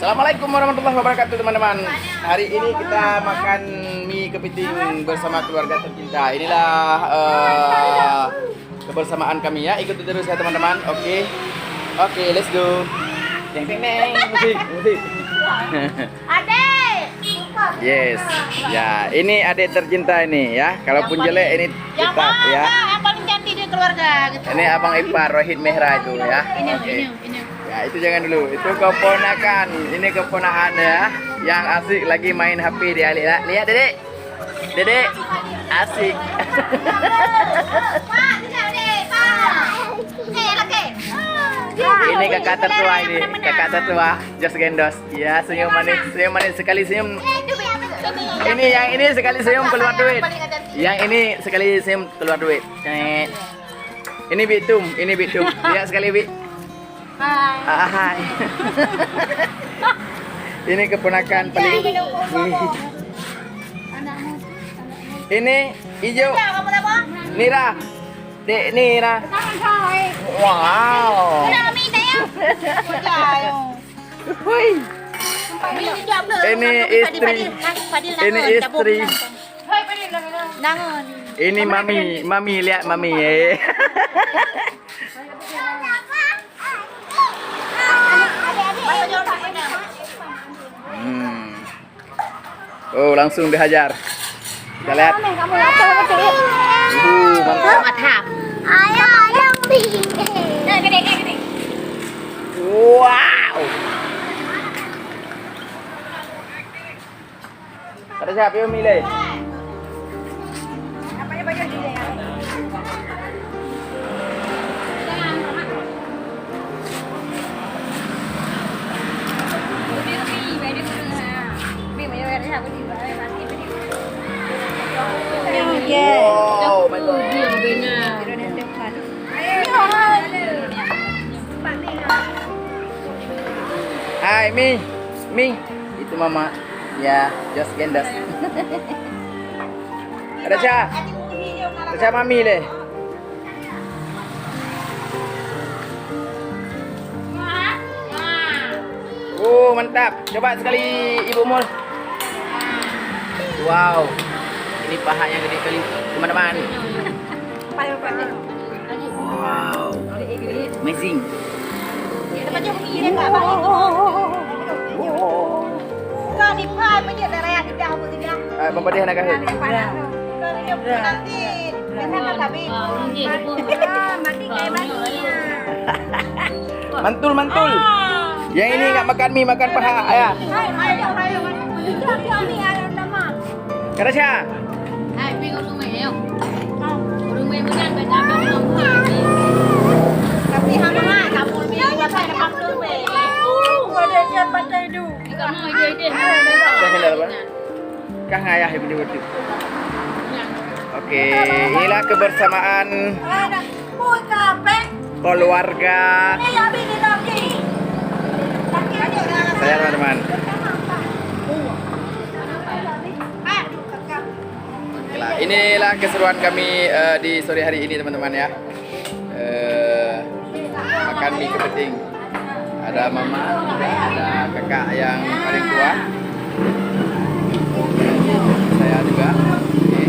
Assalamualaikum warahmatullahi wabarakatuh teman-teman. Hari ini kita makan mie kepiting bersama keluarga tercinta. Inilah kebersamaan kami ya. Ikuti terus ya teman-teman. Oke, let's go. Deng deng deng. Musik. Adek. Yes. Ya, ini adik tercinta ini ya. Kalaupun jelek ini kita ya. Yang paling cantik di keluarga gitu. Ini Abang Ipar Rohit Mehra itu ya. Oke. Ya itu jangan dulu, itu keponakan, ini keponakan ya, yang asik lagi main HP di alik. Lihat dedek, dedek asik. Ini kakak tertua ini, kakak tertua, Jos Gendos. Ya senyum manis sekali senyum. Yang ini sekali senyum keluar duit. Yang ini sekali senyum keluar duit. Ini Bitum, lihat sekali Bi. Hai. Ini keponakan paling. Ini hijau. Nira. Dek Nira. Wow. Ini istri. Ini istri. Ini mami lihat mami. Oh, langsung dihajar. Kita lihat. Mantap. Ayam gede. Wow. Ada siapa yang milih? Wow, betul. Hai Mi, itu Mama. Ya, Jos Gendas. Ada Mami deh. Oh, mantap. Coba sekali Ibu Mul. Wow. Ini pahanya gede kali, teman-teman. Wow. Amazing. Pembadian nak kahit. Mantul. Yang ini nggak makan mie, makan paha ayah. Kada siya? Tapi hama kamu bilang apa nak makan ada siapa tadi? Kang ayah yang menyebut. Oke, inilah kebersamaan keluarga saya teman-teman. Inilah keseruan kami di sore hari ini teman-teman ya. Makan mie kepiting. Ada mama, ada kakak yang paling tua. Saya juga. Oke.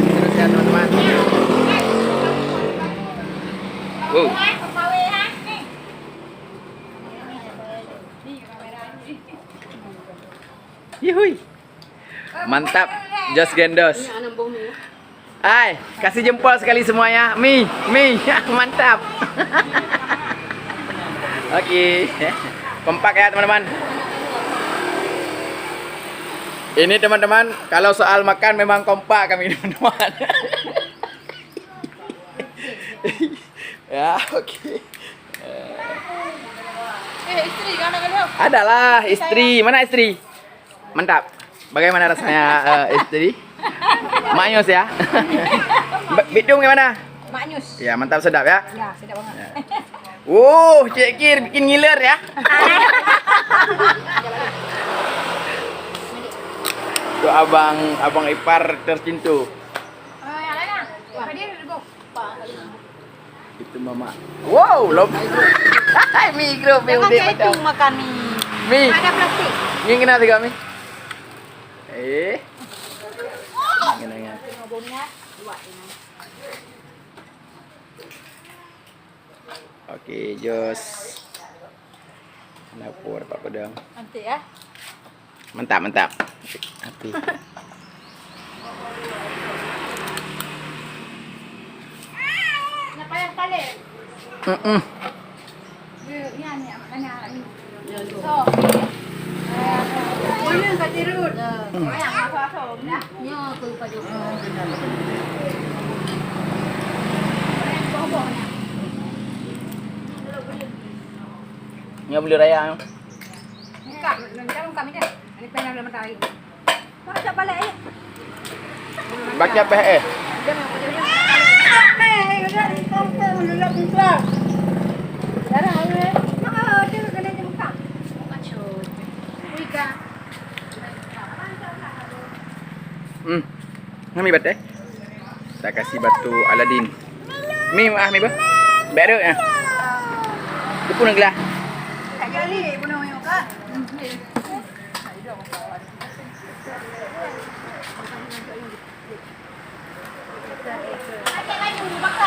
Terus ya teman-teman. Yuhui. Mantap, Jos Gendos. Hai, kasih jempol sekali semuanya. Mi, mantap. Oke, kompak ya teman-teman. Ini teman-teman, kalau soal makan memang kompak kami teman-teman. Ya, oke. Istri kan ada. Adalah istri, mana istri? Mantap. Bagaimana rasanya istri? Maknyus ya. Bidung gimana? Maknyus. Ya, mantap sedap ya. Ya, sedap banget. Ya. Cik Kir bikin ngiler ya. Itu abang ipar tercinta. Itu mama. Wow, lom. Hai mikro Jangan kayak itu makan nih. Mi. Ada plastik. Yang kena tiga Mi. Kena ingat. Oke, Jos. Dapur Pak Pedang. Nanti ya. Mantap, mantap. Api. Kenapa yang kali? Ini hanya makanya ini. So. Ini enggak tirut. Yang apa-apa ya. Nyo tu pada. Nyo beli raya. Kak, nanti kami deh. Ini pengen dalam tarik. Kau coba balik ayo. Baca PE. Dia mau kerja. Udah dikompor dulu bisa. Darah ayo. Dia kena jengkak. Kacau. Wika. Ngami bat eh. Tak kasih batu Aladin. Mi mi ba? Baru ya. Itu pun gelah. Tak kali pun mau kan.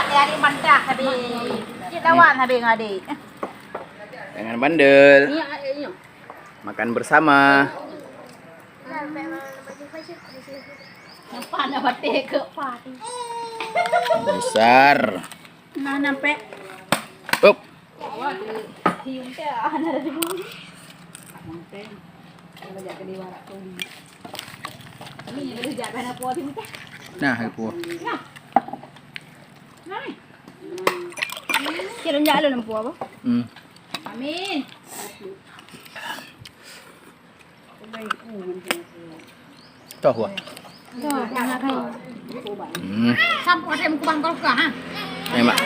Dari mandak tadi. Kita lawan habis ngadi. Jangan bandel. Makan bersama. Nampak nak batik ke party. Besar. Nah nampak. Up. Hiung dia ada di bumi. Monteng. Kalau jaga di warak tu. Ini boleh jaga nak puas ni tak? Nah, aku. Nah. Nai. Kira jalan nak puas apa? Amin. Tahu ah. Tu, nak kau. Sampai ada muka bangkal ke ha? Mak.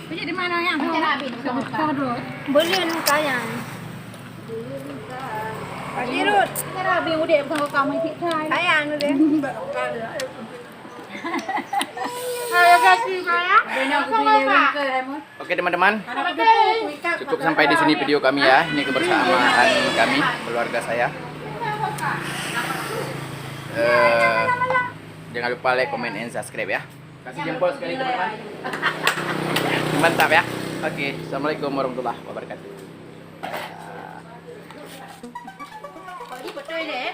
Pergi di mana yang? Kau boleh muka yang. Pak Jirut, cara abi udah bukan kau kamu ikut saya. Ayang tu deh. Ayo kasih saya. Oke teman-teman, cukup sampai di sini video kami ya. Ini kebersamaan kami, keluarga saya. Jangan lupa like, comment, and subscribe ya. Kasih jempol sekali teman-teman. Mantap ya. Oke, assalamualaikum warahmatullahi wabarakatuh. Betul deh.